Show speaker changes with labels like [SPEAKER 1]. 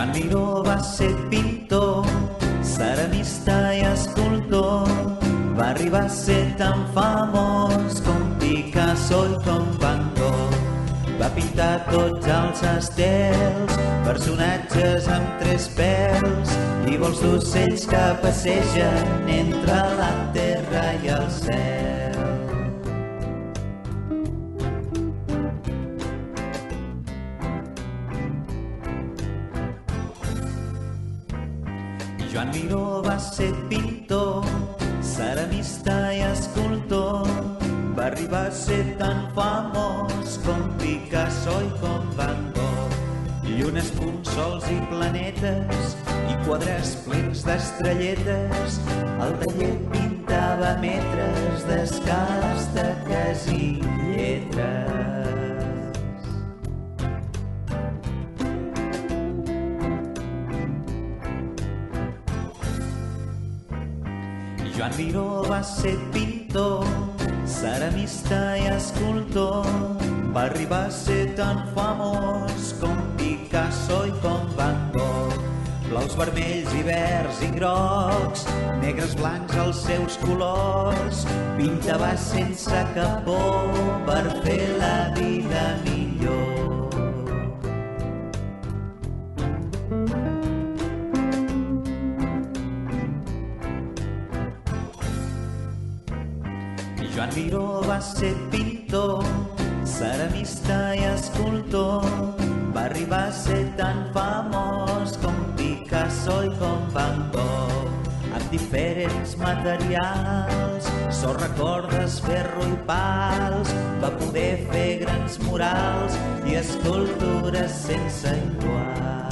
[SPEAKER 1] Joan Miró va ser pintor, ceramista i escultor. Va arribar a ser tan famós com Picasso i com Van Gogh. Va pintar tots els estels, personatges amb 3 pèls i vols d'ocells que passegen entre la terra i el cel. Joan Miró va ser pintor, ceramista i escultor. Va arribar a ser tan famós com Picasso i com Van Gogh. Llunes, punsols i planetes i quadres plens d'estrelletes. Al taller pintava metres d'escales, taques i lletres. Joan Miró va ser pintor, ceramista i escultor. Va arribar a ser tan famós com Picasso i com Van Gogh. Blaus, vermells i verds i grocs, negres, blancs els seus colors. Pintava sense cap por per fer la vida millor. Joan Miró va ser pintor, ceramista i escultor. Va arribar a ser tan famós com Picasso i com Van Gogh. Amb diferents materials, sorra, cordes, ferro i pals, va poder fer grans murals i escultures sense igual.